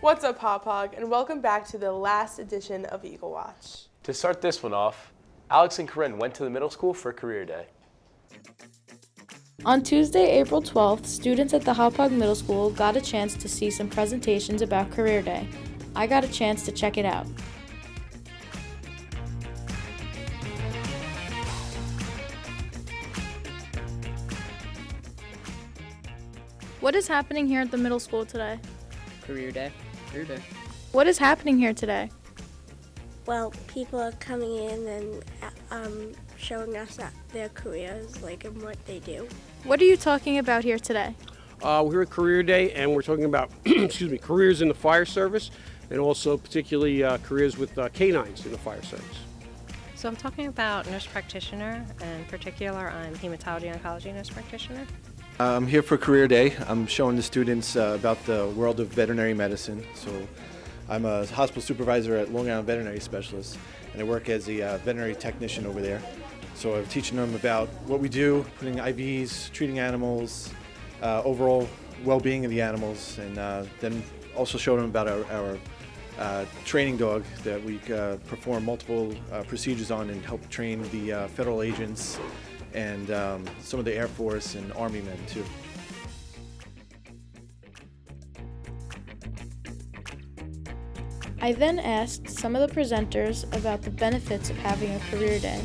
What's up, Hop Hog, and welcome back to the last edition of Eagle Watch. To start this one off, Alex and Corinne went to the middle school for Career Day. On Tuesday, April 12th, students at the Hop Hog Middle School got a chance to see some presentations about Career Day. I got a chance to check it out. What is happening here at the middle school today? Career Day. What is happening here today? Well, people are coming in and showing us their careers, and what they do. What are you talking about here today? We're here at Career Day, and we're talking about careers in the fire service, and also particularly careers with canines in the fire service. So I'm talking about nurse practitioner, and in particular, I'm hematology oncology nurse practitioner. I'm here for Career Day. I'm showing the students about the world of veterinary medicine. So I'm a hospital supervisor at Long Island Veterinary Specialist, and I work as a veterinary technician over there. So I'm teaching them about what we do, putting IVs, treating animals, overall well-being of the animals, and then also showing them about our training dog that we perform multiple procedures on and help train the federal agents and some of the Air Force and Army men too. I then asked some of the presenters about the benefits of having a career day.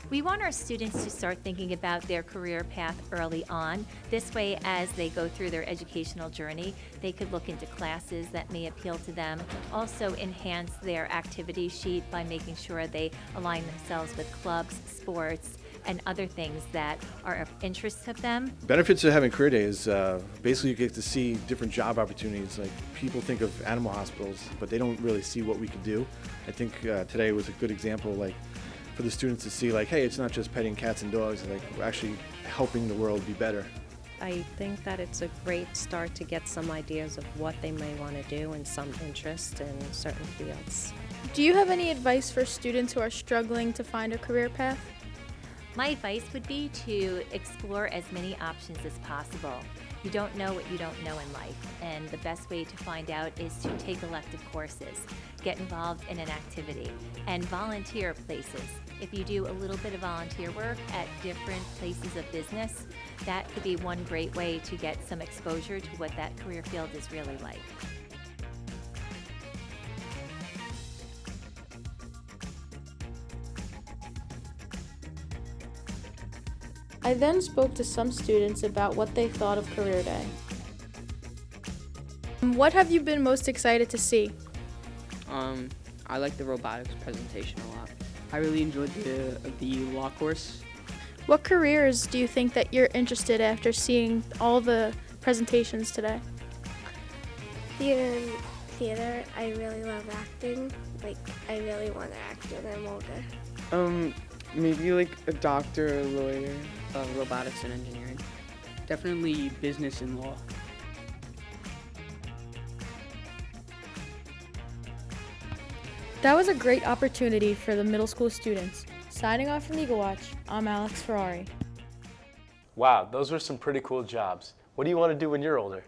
We want our students to start thinking about their career path early on. This way, as they go through their educational journey, they could look into classes that may appeal to them. Also enhance their activity sheet by making sure they align themselves with clubs, sports, and other things that are of interest to them. Benefits of having Career Day is basically you get to see different job opportunities. Like people think of animal hospitals, but they don't really see what we could do. I think today was a good example, for the students to see, hey, it's not just petting cats and dogs, we're actually helping the world be better. I think that it's a great start to get some ideas of what they may want to do and some interest in certain fields. Do you have any advice for students who are struggling to find a career path? My advice would be to explore as many options as possible. You don't know what you don't know in life, and the best way to find out is to take elective courses, get involved in an activity, and volunteer places. If you do a little bit of volunteer work at different places of business, that could be one great way to get some exposure to what that career field is really like. I then spoke to some students about what they thought of Career Day. What have you been most excited to see? I like the robotics presentation a lot. I really enjoyed the law course. What careers do you think that you're interested after seeing all the presentations today? Theater, I really love acting. I really want to act when I'm older. Maybe a doctor, a lawyer, robotics and engineering. Definitely business and law. That was a great opportunity for the middle school students. Signing off from Eagle Watch, I'm Alex Ferrari. Wow, those were some pretty cool jobs. What do you want to do when you're older?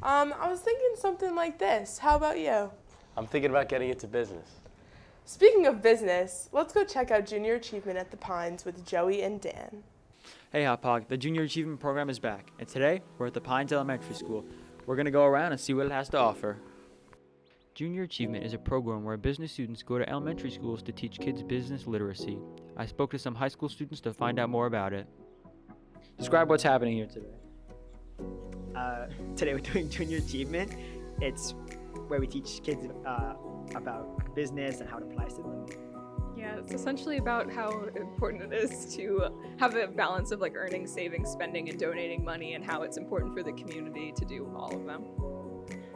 I was thinking something like this. How about you? I'm thinking about getting into business. Speaking of business, let's go check out Junior Achievement at the Pines with Joey and Dan. Hey Hop Hog, the Junior Achievement Program is back, and today we're at the Pines Elementary School. We're going to go around and see what it has to offer. Junior Achievement is a program where business students go to elementary schools to teach kids business literacy. I spoke to some high school students to find out more about it. Describe what's happening here today. Today we're doing Junior Achievement. It's where we teach kids about business and how it applies to them. Yeah, it's essentially about how important it is to have a balance of earning, saving, spending, and donating money, and how it's important for the community to do all of them.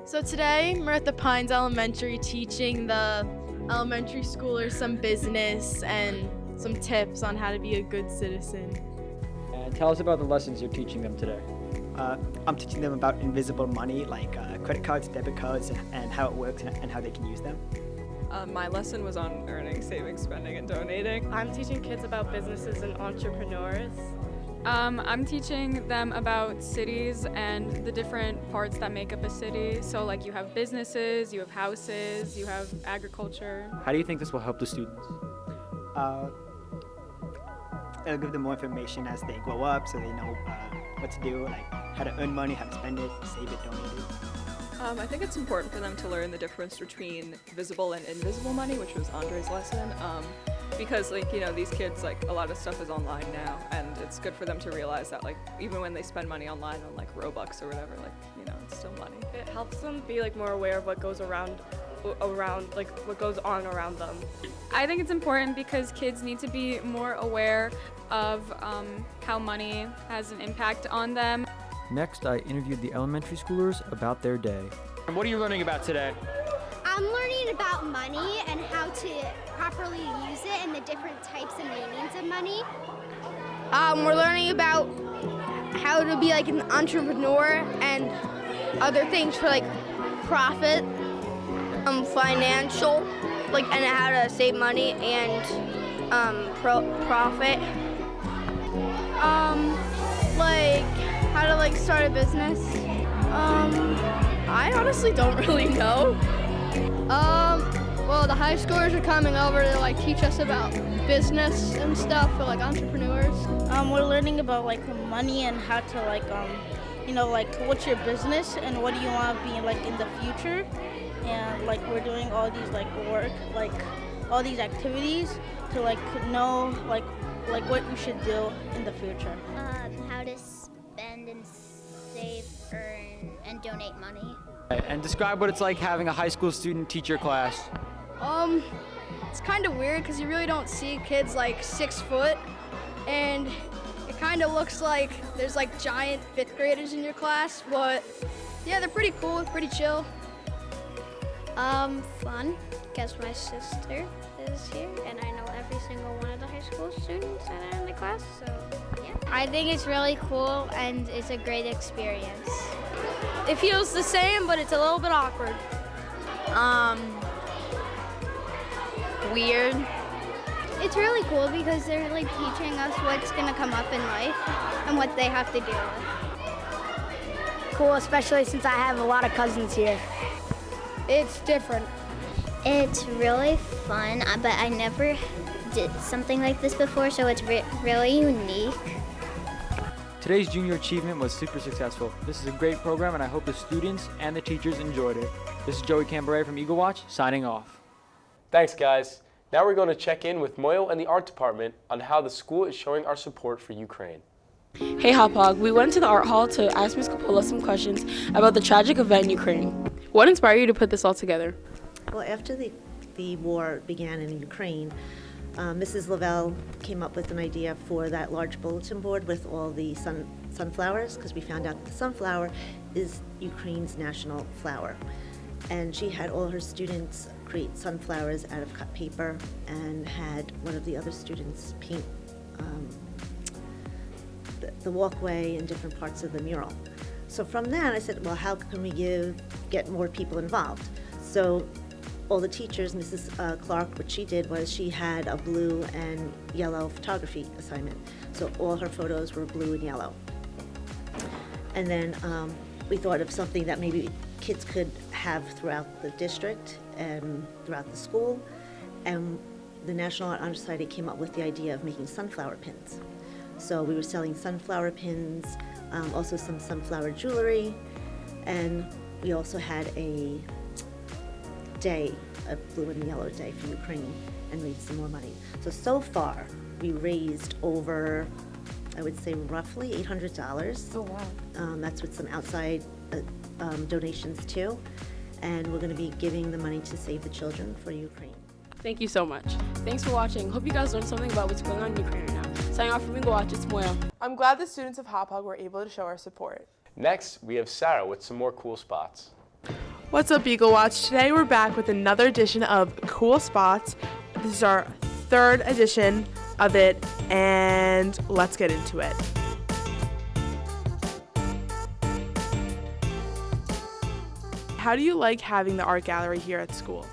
So today we're at the Pines Elementary teaching the elementary schoolers some business and some tips on how to be a good citizen. And tell us about the lessons you're teaching them today. I'm teaching them about invisible money, credit cards, debit cards, and how it works and how they can use them. My lesson was on earning, saving, spending, and donating. I'm teaching kids about businesses and entrepreneurs. I'm teaching them about cities and the different parts that make up a city. So like you have businesses, you have houses, you have agriculture. How do you think this will help the students? It'll give them more information as they grow up, so they know what to do, like how to earn money, how to spend it, save it, donate it. I think it's important for them to learn the difference between visible and invisible money, which was Andre's lesson. Because like, you know, these kids, like a lot of stuff is online now, and it's good for them to realize that like even when they spend money online on like Robux or whatever, like, you know, it's still money. It helps them be like more aware of what goes around like what goes on around them. I think it's important because kids need to be more aware of how money has an impact on them. Next, I interviewed the elementary schoolers about their day. And what are you learning about today? I'm learning about money and how to properly use it and the different types and meanings of money. We're learning about how to be like an entrepreneur and other things for like profit, financial, like, and how to save money and profit. Like how to like start a business. I honestly don't really know. Well, the high schoolers are coming over to like teach us about business and stuff for like entrepreneurs. We're learning about like money and how to like you know, like what's your business and what do you want to be like in the future, and like we're doing all these like work, like all these activities to like know like what you should do in the future. How to spend and save, earn, and donate money. And describe what it's like having a high school student teach your class. It's kind of weird because you really don't see kids like 6 foot, and it kind of looks like there's like giant 5th graders in your class, but yeah, they're pretty cool, pretty chill. Fun, because my sister is here, and I know every single one of the high school students that are in the class, so yeah. I think it's really cool, and it's a great experience. It feels the same, but it's a little bit awkward. Weird. It's really cool because they're like teaching us what's gonna come up in life and what they have to deal with. Cool, especially since I have a lot of cousins here. It's different. It's really fun, but I never did something like this before, so it's really unique. Today's Junior Achievement was super successful. This is a great program, and I hope the students and the teachers enjoyed it. This is Joey Cambray from Eagle Watch, signing off. Thanks, guys. Now we're going to check in with Moyo and the art department on how the school is showing our support for Ukraine. Hey Hopog, we went to the art hall to ask Ms. Coppola some questions about the tragic event in Ukraine. What inspired you to put this all together? Well, after the war began in Ukraine, Mrs. Lavelle came up with an idea for that large bulletin board with all the sunflowers, because we found out that the sunflower is Ukraine's national flower. And she had all her students create sunflowers out of cut paper and had one of the other students paint the walkway and different parts of the mural. So from that I said, well, how can we get more people involved? So all the teachers, Mrs. Clark, what she did was she had a blue and yellow photography assignment. So all her photos were blue and yellow. And then we thought of something that maybe kids could have throughout the district and throughout the school. And the National Art Honor Society came up with the idea of making sunflower pins. So we were selling sunflower pins, also some sunflower jewelry, and we also had a day, a blue and yellow day for Ukraine, and raised some more money. So far, we raised over, I would say roughly $800. Oh, wow. That's with some outside donations too. And we're going to be giving the money to Save the Children for Ukraine. Thank you so much. Thanks for watching. Hope you guys learned something about what's going on in Ukraine right now. Signing off from Eagle Watch, it's Moya. I'm glad the students of Hop Hog were able to show our support. Next, we have Sarah with some more cool spots. What's up, Eagle Watch? Today we're back with another edition of Cool Spots. This is our 3rd edition of it, and let's get into it. How do you like having the art gallery here at school?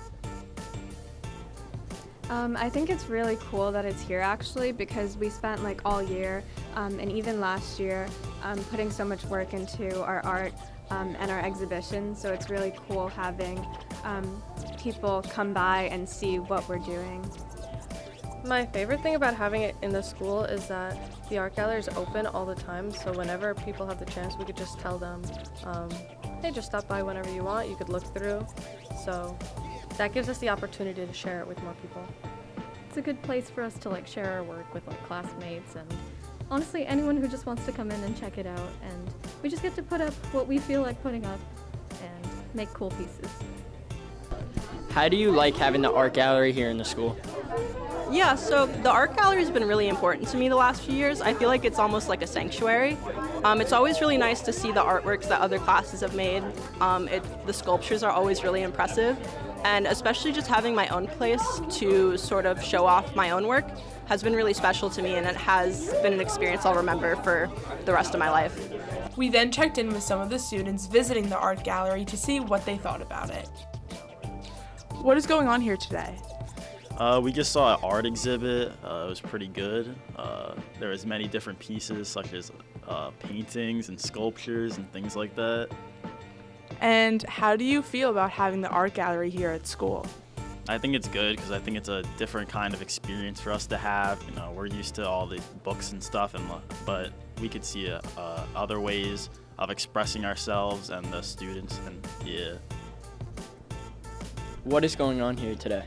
I think it's really cool that it's here actually, because we spent like all year and even last year putting so much work into our art and our exhibition, so it's really cool having people come by and see what we're doing. My favorite thing about having it in the school is that the art gallery is open all the time, so whenever people have the chance, we could just tell them, hey, just stop by whenever you want, you could look through. So that gives us the opportunity to share it with more people. It's a good place for us to like share our work with like classmates and honestly anyone who just wants to come in and check it out, and we just get to put up what we feel like putting up and make cool pieces. How do you like having the art gallery here in the school? Yeah, so the art gallery has been really important to me the last few years. I feel like it's almost like a sanctuary. It's always really nice to see the artworks that other classes have made. The sculptures are always really impressive, and especially just having my own place to sort of show off my own work has been really special to me, and it has been an experience I'll remember for the rest of my life. We then checked in with some of the students visiting the art gallery to see what they thought about it. What is going on here today? We just saw an art exhibit. It was pretty good. There was many different pieces such as paintings and sculptures and things like that. And how do you feel about having the art gallery here at school? I think it's good because I think it's a different kind of experience for us to have. You know, we're used to all the books and stuff, but we could see other ways of expressing ourselves and the students, and yeah. What is going on here today?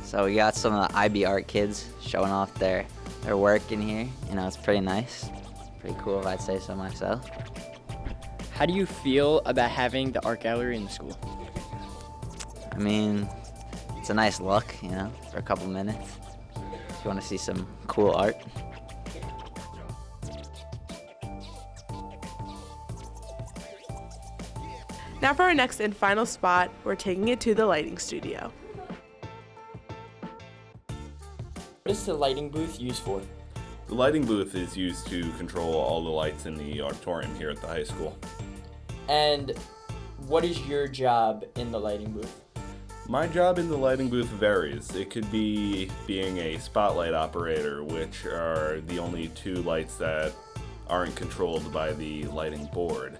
So we got some of the IB art kids showing off their work in here. You know, it's pretty nice. Pretty cool if I'd say so myself. How do you feel about having the art gallery in the school? I mean, it's a nice look, you know, for a couple minutes. If you want to see some cool art. Now for our next and final spot, we're taking it to the lighting studio. What is the lighting booth used for? The lighting booth is used to control all the lights in the auditorium here at the high school. And what is your job in the lighting booth? My job in the lighting booth varies. It could be being a spotlight operator, which are the only two lights that aren't controlled by the lighting board.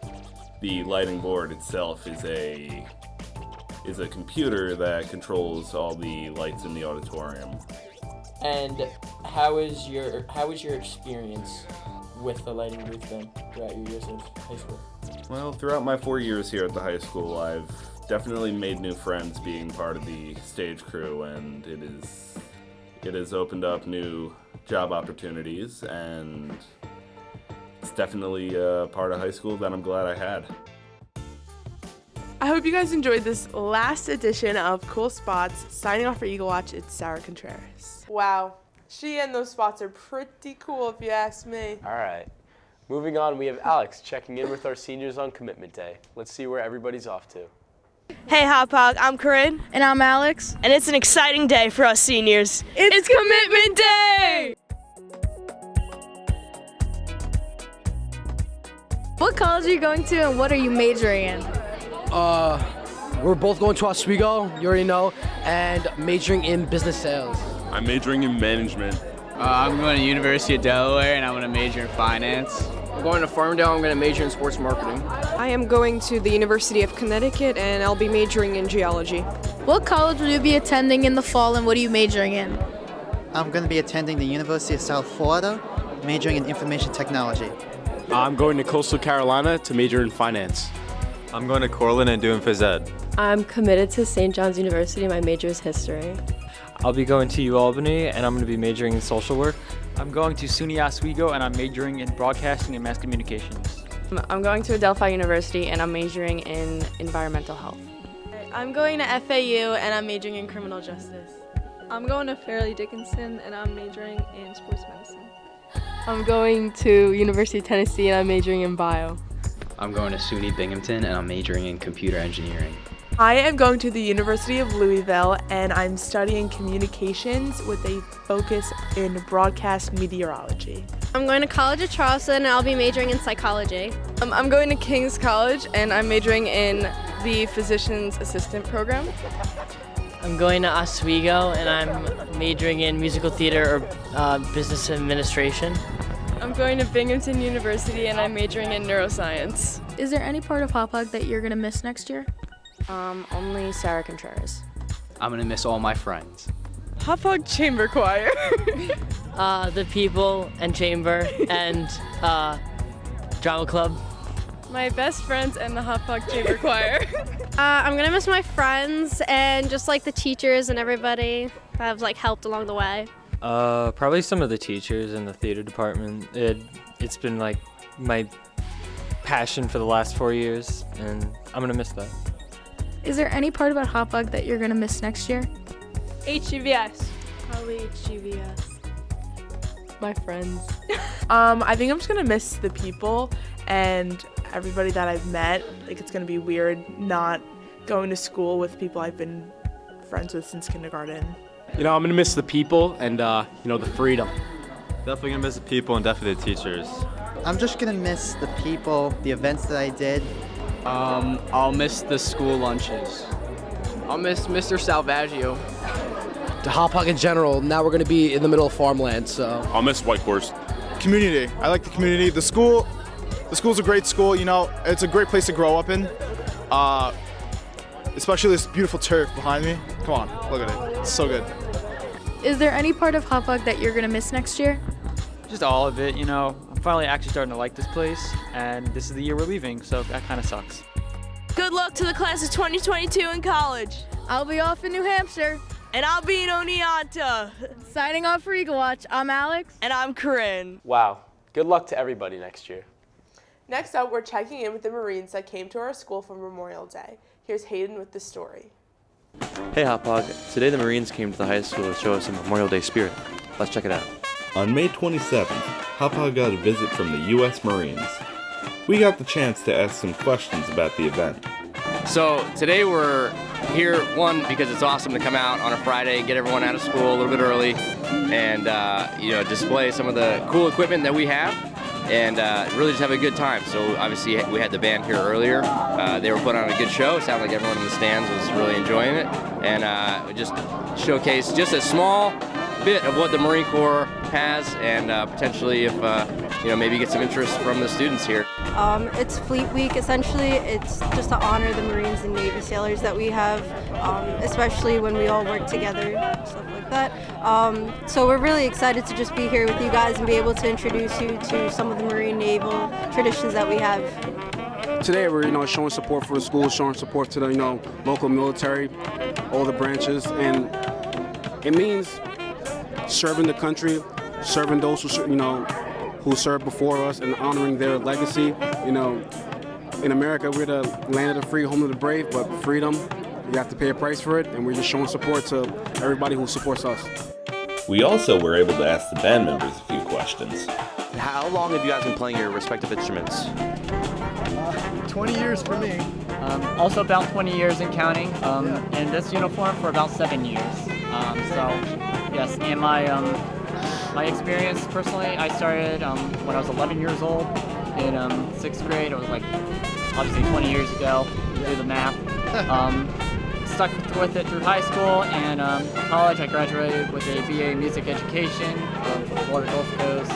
The lighting board itself is a computer that controls all the lights in the auditorium. And how is your experience with the lighting booth then throughout your years of high school? Well, throughout my 4 years here at the high school, I've definitely made new friends being part of the stage crew, and it has opened up new job opportunities, and it's definitely a part of high school that I'm glad I had. I hope you guys enjoyed this last edition of Cool Spots. Signing off for Eagle Watch, it's Sarah Contreras. Wow, she and those spots are pretty cool if you ask me. All right. Moving on, we have Alex checking in with our seniors on commitment day. Let's see where everybody's off to. Hey Hopog, I'm Corinne. And I'm Alex. And it's an exciting day for us seniors. It's Commitment Day! What college are you going to and what are you majoring in? We're both going to Oswego, you already know, and majoring in business sales. I'm majoring in management. I'm going to University of Delaware and I'm going to major in finance. I'm going to Farmdale, I'm going to major in sports marketing. I am going to the University of Connecticut and I'll be majoring in geology. What college will you be attending in the fall and what are you majoring in? I'm going to be attending the University of South Florida, majoring in information technology. I'm going to Coastal Carolina to major in finance. I'm going to Cortland and doing phys ed. I'm committed to St. John's University. My major is history. I'll be going to UAlbany and I'm going to be majoring in social work. I'm going to SUNY Oswego and I'm majoring in broadcasting and mass communications. I'm going to Adelphi University and I'm majoring in environmental health. I'm going to FAU and I'm majoring in criminal justice. I'm going to Fairleigh Dickinson and I'm majoring in sports medicine. I'm going to University of Tennessee and I'm majoring in bio. I'm going to SUNY Binghamton and I'm majoring in computer engineering. I am going to the University of Louisville and I'm studying communications with a focus in broadcast meteorology. I'm going to College of Charleston and I'll be majoring in psychology. I'm going to King's College and I'm majoring in the physician's assistant program. I'm going to Oswego, and I'm majoring in musical theater or business administration. I'm going to Binghamton University, and I'm majoring in neuroscience. Is there any part of Hauppauge that you're gonna miss next year? Only Sarah Contreras. I'm gonna miss all my friends. Hauppauge Chamber Choir. The people and chamber and drama club. My best friends and the Hauppauge Chamber Choir. I'm gonna miss my friends and just like the teachers and everybody that have like helped along the way. Probably some of the teachers in the theater department. It's been like my passion for the last 4 years, and I'm gonna miss that. Is there any part about Hauppauge that you're gonna miss next year? HGVS. Probably HGVS. My friends. I think I'm just gonna miss the people and everybody that I've met. Like, it's gonna be weird not going to school with people I've been friends with since kindergarten. I'm gonna miss the people and the freedom. Definitely gonna miss the people and definitely the teachers. I'm just gonna miss the people, the events that I did. I'll miss the school lunches. I'll miss Mr. Salvaggio. To Hauppauge in general, now we're gonna be in the middle of farmland, so. I'll miss White Horse. Community. I like the community. The school's a great school. It's a great place to grow up in. Especially this beautiful turf behind me. Come on, look at it. It's so good. Is there any part of Hauppauge that you're gonna miss next year? Just all of it, I'm finally actually starting to like this place, and this is the year we're leaving, so that kind of sucks. Good luck to the class of 2022 in college. I'll be off in New Hampshire. And I'll be in Oneonta. Signing off for Eagle Watch, I'm Alex. And I'm Corinne. Wow. Good luck to everybody next year. Next up, we're checking in with the Marines that came to our school for Memorial Day. Here's Hayden with the story. Hey Hauppauge, today the Marines came to the high school to show us some Memorial Day spirit. Let's check it out. On May 27th, Hauppauge got a visit from the U.S. Marines. We got the chance to ask some questions about the event. So today we're here, one, because it's awesome to come out on a Friday, get everyone out of school a little bit early, and display some of the cool equipment that we have, and really just have a good time. So obviously we had the band here earlier. They were putting on a good show. It sounded like everyone in the stands was really enjoying it, and just showcase just a small bit of what the Marine Corps has, and potentially if maybe get some interest from the students here. It's Fleet Week. Essentially, it's just to honor the Marines and Navy sailors that we have, especially when we all work together, stuff like that. So we're really excited to just be here with you guys and be able to introduce you to some of the Marine naval traditions that we have. Today we're showing support for the school, showing support to the local military, all the branches, and it means serving the country, serving those who served before us, and honoring their legacy. In America, we're the land of the free, home of the brave, but freedom, you have to pay a price for it, and we're just showing support to everybody who supports us. We also were able to ask the band members a few questions. How long have you guys been playing your respective instruments? 20 years for me. Also about 20 years and counting, in this uniform for about 7 years. Yes, and my experience personally, I started when I was 11 years old in 6th grade. It was like obviously 20 years ago. Do the math. Stuck with it through high school and college. I graduated with a BA Music Education from Florida Gulf Coast,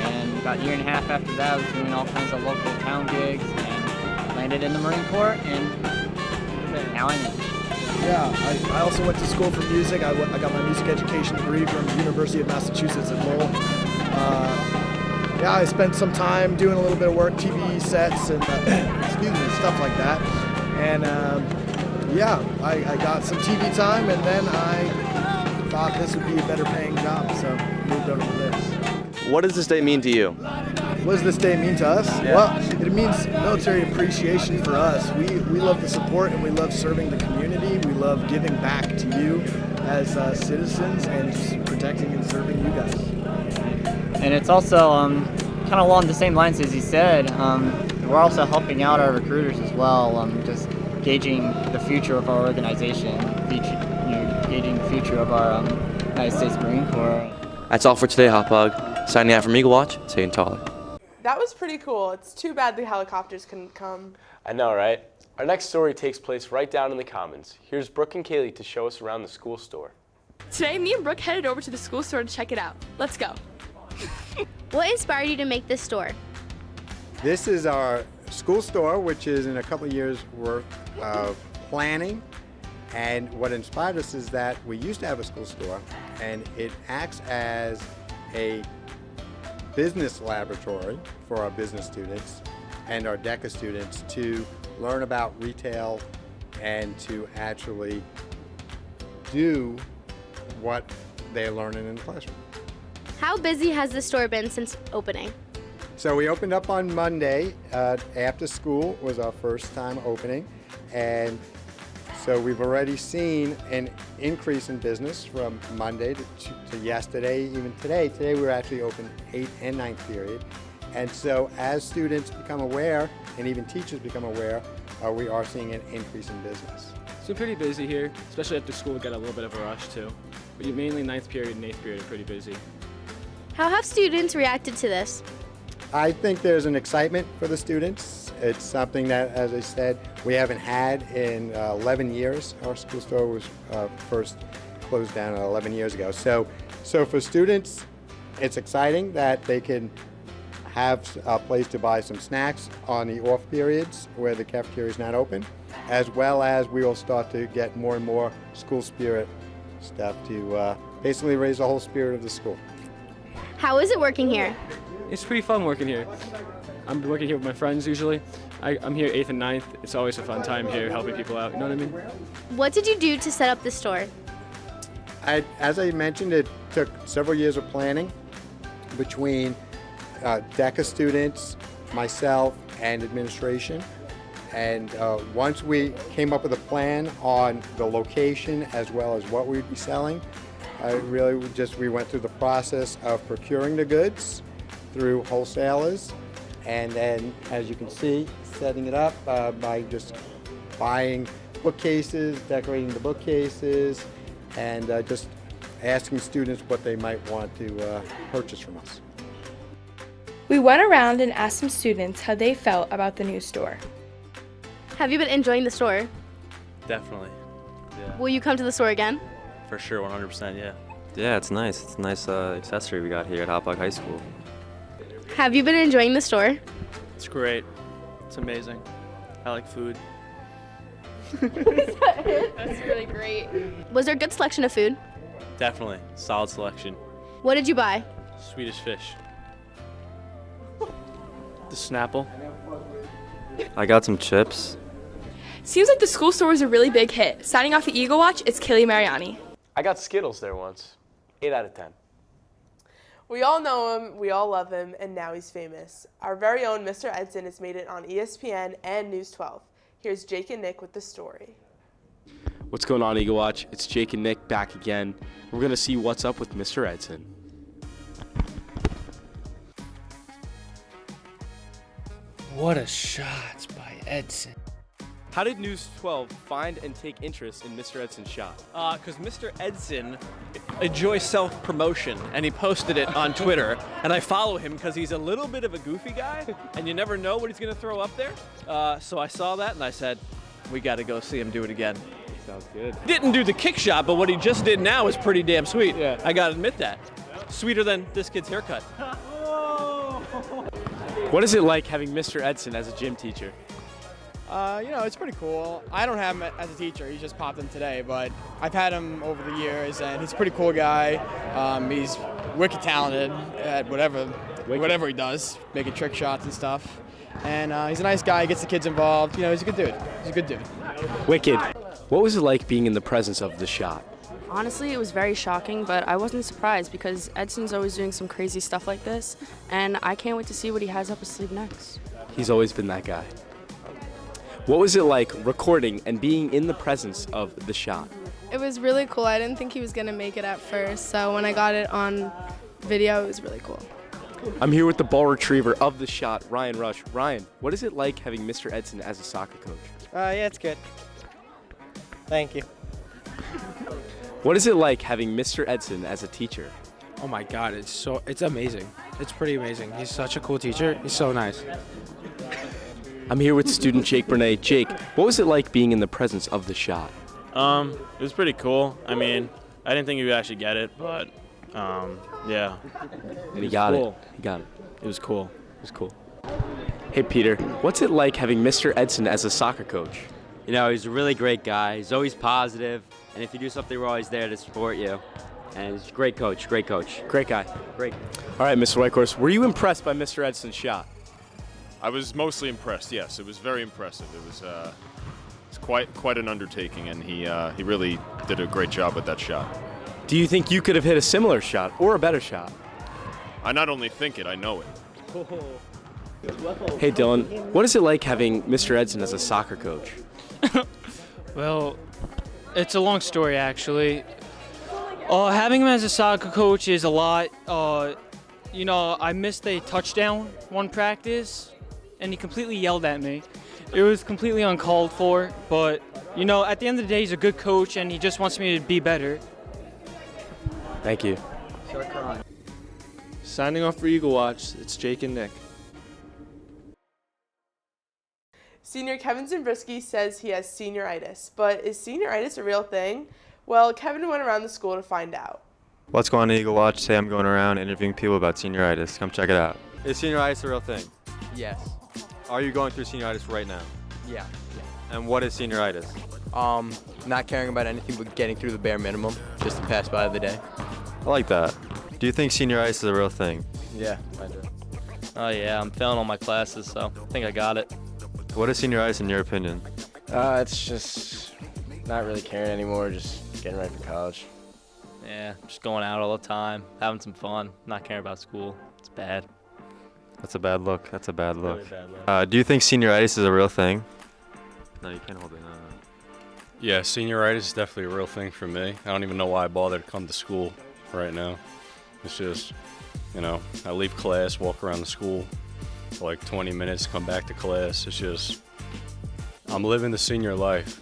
and about a year and a half after that, I was doing all kinds of local town gigs and landed in the Marine Corps, and now I'm in. Yeah, I also went to school for music. I got my music education degree from the University of Massachusetts at Lowell. I spent some time doing a little bit of work, TV sets and stuff like that. And I got some TV time, and then I thought this would be a better paying job, so moved over to this. What does this day mean to you? What does this day mean to us? Yeah. Well, it means military appreciation for us. We love the support, and we love serving the community. We love giving back to you as citizens and just protecting and serving you guys. And it's also kind of along the same lines as you said. We're also helping out our recruiters as well, just gauging the future of our organization, gauging the future of our United States Marine Corps. That's all for today, Hauppauge. Signing out from Eagle Watch, Hayden Toller. That was pretty cool. It's too bad the helicopters couldn't come. I know, right? Our next story takes place right down in the Commons. Here's Brooke and Kaylee to show us around the school store. Today, me and Brooke headed over to the school store to check it out. Let's go. What inspired you to make this store? This is our school store, which is in a couple of years worth of planning. And what inspired us is that we used to have a school store, and it acts as a business laboratory for our business students and our DECA students to learn about retail and to actually do what they're learning in the classroom. How busy has the store been since opening? So we opened up on Monday after school was our first time opening, and so we've already seen an increase in business from Monday to yesterday, even today. Today we were actually open 8th and 9th period. And so as students become aware, and even teachers become aware, we are seeing an increase in business. So pretty busy here, especially after school we got a little bit of a rush too. But mainly 9th period and 8th period are pretty busy. How have students reacted to this? I think there's an excitement for the students. It's something that, as I said, we haven't had in 11 years. Our school store was first closed down 11 years ago. So for students, it's exciting that they can have a place to buy some snacks on the off periods where the cafeteria is not open, as well as we will start to get more and more school spirit stuff to basically raise the whole spirit of the school. How is it working here? It's pretty fun working here. I'm working here with my friends usually. I'm here 8th and 9th. It's always a fun time here helping people out, you know what I mean? What did you do to set up the store? As I mentioned, it took several years of planning between DECA students, myself, and administration. And once we came up with a plan on the location as well as what we'd be selling, we went through the process of procuring the goods through wholesalers, and then, as you can see, setting it up by just buying bookcases, decorating the bookcases, and just asking students what they might want to purchase from us. We went around and asked some students how they felt about the new store. Have you been enjoying the store? Definitely. Yeah. Will you come to the store again? For sure, 100%, yeah. Yeah, it's nice. It's a nice accessory we got here at Hopog High School. Have you been enjoying the store? It's great. It's amazing. I like food. That's really great. Was there a good selection of food? Definitely. Solid selection. What did you buy? Swedish fish. The Snapple. I got some chips. Seems like the school store was a really big hit. Signing off the Eagle Watch, it's Kelly Mariani. I got Skittles there once. 8 out of 10. We all know him, we all love him, and now he's famous. Our very own Mr. Edson has made it on ESPN and News 12. Here's Jake and Nick with the story. What's going on, Eagle Watch? It's Jake and Nick back again. We're going to see what's up with Mr. Edson. What a shot by Edson. How did News 12 find and take interest in Mr. Edson's shot? Because Mr. Edson enjoys self-promotion, and he posted it on Twitter. And I follow him because he's a little bit of a goofy guy, and you never know what he's going to throw up there. So I saw that, and I said, we got to go see him do it again. Sounds good. Didn't do the kick shot, but what he just did now is pretty damn sweet. Yeah. I got to admit that. Sweeter than this kid's haircut. What is it like having Mr. Edson as a gym teacher? It's pretty cool. I don't have him as a teacher. He just popped in today, but I've had him over the years, and he's a pretty cool guy. He's wicked talented at whatever he does, making trick shots and stuff. And he's a nice guy. He gets the kids involved. He's a good dude. He's a good dude. Wicked. What was it like being in the presence of the shot? Honestly, it was very shocking, but I wasn't surprised because Edson's always doing some crazy stuff like this, and I can't wait to see what he has up his sleeve next. He's always been that guy. What was it like recording and being in the presence of the shot? It was really cool. I didn't think he was going to make it at first, so when I got it on video, it was really cool. I'm here with the ball retriever of the shot, Ryan Rush. Ryan, what is it like having Mr. Edson as a soccer coach? Yeah, it's good. Thank you. What is it like having Mr. Edson as a teacher? Oh my God, it's amazing. It's pretty amazing. He's such a cool teacher. He's so nice. I'm here with student Jake Bernay. Jake, what was it like being in the presence of the shot? It was pretty cool. I mean, I didn't think you would actually get it, but yeah. You got it. You got it. It was cool. It was cool. Hey, Peter, what's it like having Mr. Edson as a soccer coach? You know, he's a really great guy. He's always positive, and if you do something, we're always there to support you. And he's a great coach, great coach. Great guy. Great. All right, Mr. Whitehorse, were you impressed by Mr. Edson's shot? I was mostly impressed, yes. It was very impressive. It was it's quite an undertaking, and he really did a great job with that shot. Do you think you could have hit a similar shot or a better shot? I not only think it, I know it. Hey, Dylan, what is it like having Mr. Edson as a soccer coach? Well, it's a long story, actually. Having him as a soccer coach is a lot. You know, I missed a touchdown one practice, and he completely yelled at me. It was completely uncalled for, but, you know, at the end of the day, he's a good coach, and he just wants me to be better. Thank you. Signing off for Eagle Watch, it's Jake and Nick. Senior Kevin Zimbrisky says he has senioritis, but is senioritis a real thing? Well, Kevin went around the school to find out. What's going on, Eagle Watch? Today I'm going around interviewing people about senioritis. Come check it out. Is senioritis a real thing? Yes. Are you going through senioritis right now? Yeah. And what is senioritis? Not caring about anything but getting through the bare minimum just to pass by the day. I like that. Do you think senioritis is a real thing? Yeah, I do. Oh yeah, I'm failing all my classes, so I think I got it. What is senioritis in your opinion? It's just not really caring anymore, just getting ready for college. Yeah, just going out all the time, having some fun, not caring about school. It's bad. That's a bad look. That's a bad look. Really bad look. Do you think senioritis is a real thing? No, you can't hold it. Yeah, senioritis is definitely a real thing for me. I don't even know why I bother to come to school right now. It's just, you know, I leave class, walk around the school for like 20 minutes, come back to class. It's just, I'm living the senior life.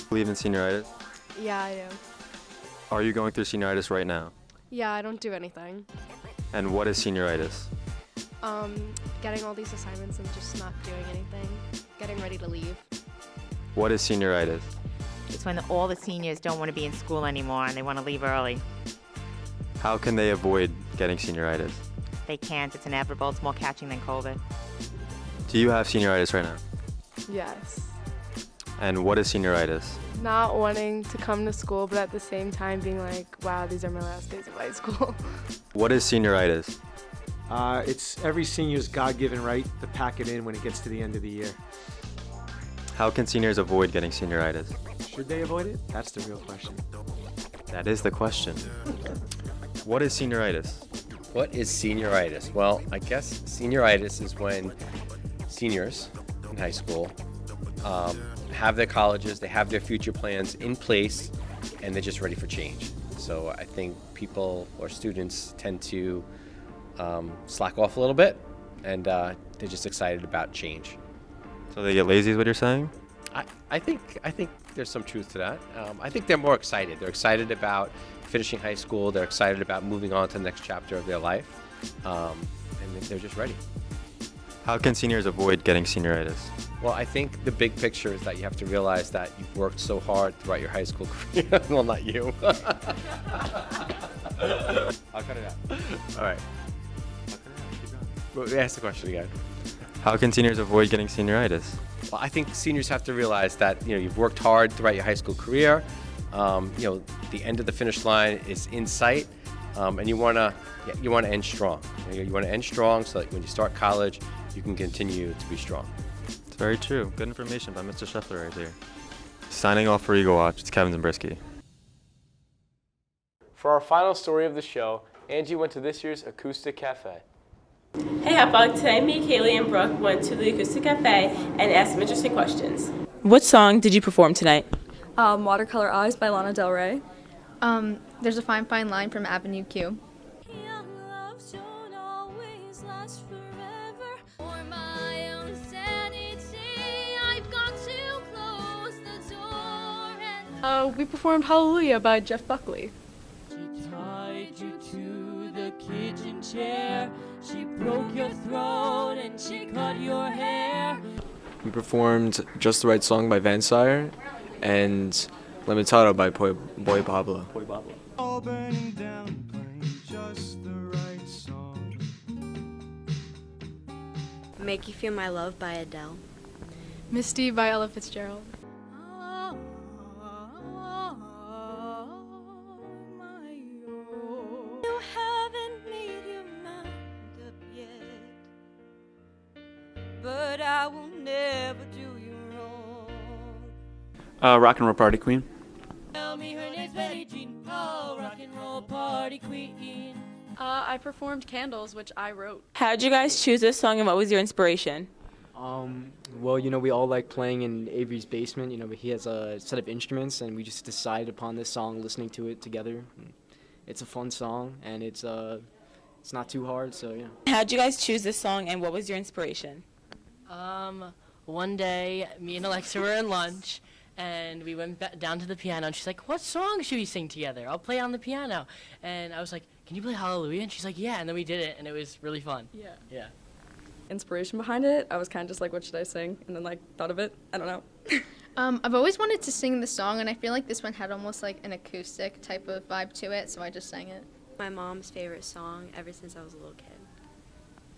Believe in senioritis? Yeah, I do. Are you going through senioritis right now? Yeah, I don't do anything. And what is senioritis? Getting all these assignments and just not doing anything. Getting ready to leave. What is senioritis? It's when all the seniors don't want to be in school anymore and they want to leave early. How can they avoid getting senioritis? They can't. It's inevitable. It's more catching than COVID. Do you have senioritis right now? Yes. And what is senioritis? Not wanting to come to school, but at the same time being like, wow, these are my last days of high school. What is senioritis? It's every senior's God-given right to pack it in when it gets to the end of the year. How can seniors avoid getting senioritis? Should they avoid it? That's the real question. That is the question. What is senioritis? What is senioritis? Well, I guess senioritis is when seniors in high school have their colleges, they have their future plans in place, and they're just ready for change. So I think people or students tend to slack off a little bit, and they're just excited about change. So they get lazy is what you're saying? I think there's some truth to that. I think they're more excited. They're excited about finishing high school. They're excited about moving on to the next chapter of their life, and they're just ready. How can seniors avoid getting senioritis? Well, I think the big picture is that you have to realize that you've worked so hard throughout your high school career. Well, not you. I'll cut it out. All right. Well, ask the question again. How can seniors avoid getting senioritis? Well, I think seniors have to realize that you've worked hard throughout your high school career. The end of the finish line is in sight, and you want to end strong. You want to end strong so that when you start college, you can continue to be strong. It's very true. Good information by Mr. Scheffler right here. Signing off for Eagle Watch, it's Kevin Zimbrisky. For our final story of the show, Angie went to this year's Acoustic Cafe. Hey Hotbog, today me, Kaylee, and Brooke went to the Acoustic Cafe and asked some interesting questions. What song did you perform tonight? Watercolor Eyes by Lana Del Rey. There's a Fine Fine Line from Avenue Q. We performed Hallelujah by Jeff Buckley. She tied you to the kitchen chair. She broke your throat and she cut your hair. We performed Just the Right Song by Van Sire and Limitado by Boy Pablo. All burning down, playing just the right song. Make You Feel My Love by Adele. Misty by Ella Fitzgerald. You haven't made your mind up yet, but I will never do you wrong. Rock and Roll Party Queen. Tell me her name's Betty Jean. Oh, rock and roll party queen. I performed Candles, which I wrote. How'd you guys choose this song and what was your inspiration? Well, we all like playing in Avery's basement. He has a set of instruments, and we just decided upon this song, listening to it together. It's a fun song, and it's not too hard, so yeah. How'd you guys choose this song and what was your inspiration? One day, me and Alexa were in lunch, and we went down to the piano, and she's like, what song should we sing together? I'll play on the piano. And I was like, can you play Hallelujah? And she's like, yeah, and then we did it, and it was really fun. Yeah. Inspiration behind it, I was kind of just like, what should I sing? And then thought of it. I don't know. I've always wanted to sing the song, and I feel like this one had almost like an acoustic type of vibe to it, so I just sang it. My mom's favorite song ever since I was a little kid.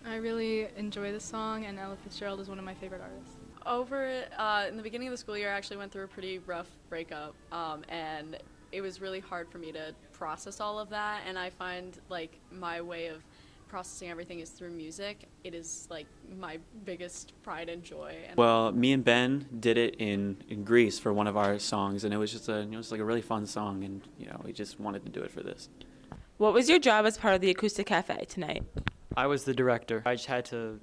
I really enjoy this song, and Ella Fitzgerald is one of my favorite artists. In the beginning of the school year, I actually went through a pretty rough breakup, and it was really hard for me to process all of that, and I find my way of processing everything is through music. It is my biggest pride and joy. Well, me and Ben did it in Greece for one of our songs, and it was just a really fun song, and we just wanted to do it for this. What was your job as part of the Acoustic Cafe tonight? I was the director. I just had to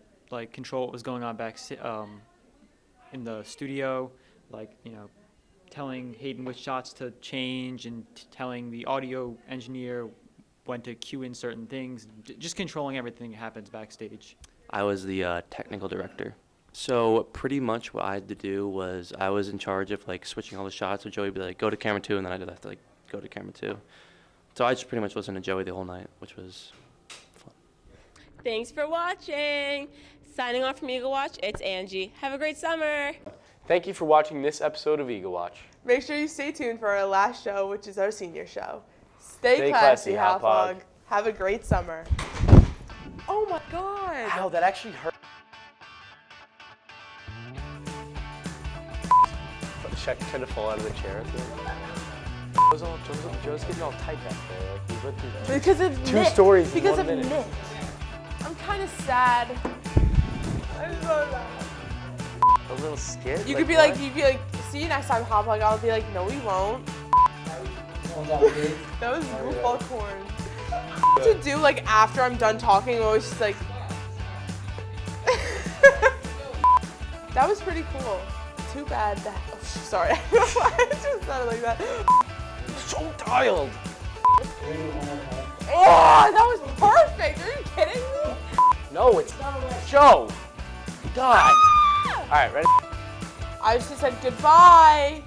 control what was going on back in the studio, telling Hayden which shots to change and telling the audio engineer when to cue in certain things, just controlling everything that happens backstage. I was the technical director. So pretty much what I had to do was I was in charge of switching all the shots. So Joey would be like, go to camera 2, and then I'd have to go to camera 2. So I just pretty much listened to Joey the whole night, which was fun. Thanks for watching. Signing off from Eagle Watch, it's Angie. Have a great summer. Thank you for watching this episode of Eagle Watch. Make sure you stay tuned for our last show, which is our senior show. Stay classy, Hauppauge. Have a great summer. Oh my God. Ow, that actually hurt. Check trying to fall out of the chair. Joe's getting all tight back there. We went through that. Because of two stories. Because in 1 of minute. Nick. I'm kind of sad. I'm so sad. A little scared. You'd be like, see you next time, Hauppauge. I'll be like, no, we won't. That was goofball corn. What to do after I'm done talking? I was just like, that was pretty cool. Too bad that. Oh, sorry, I don't know why it just sounded like that. So dialed. Oh, that was perfect. Are you kidding me? No, it's Joe. God. All right, ready? I just said goodbye.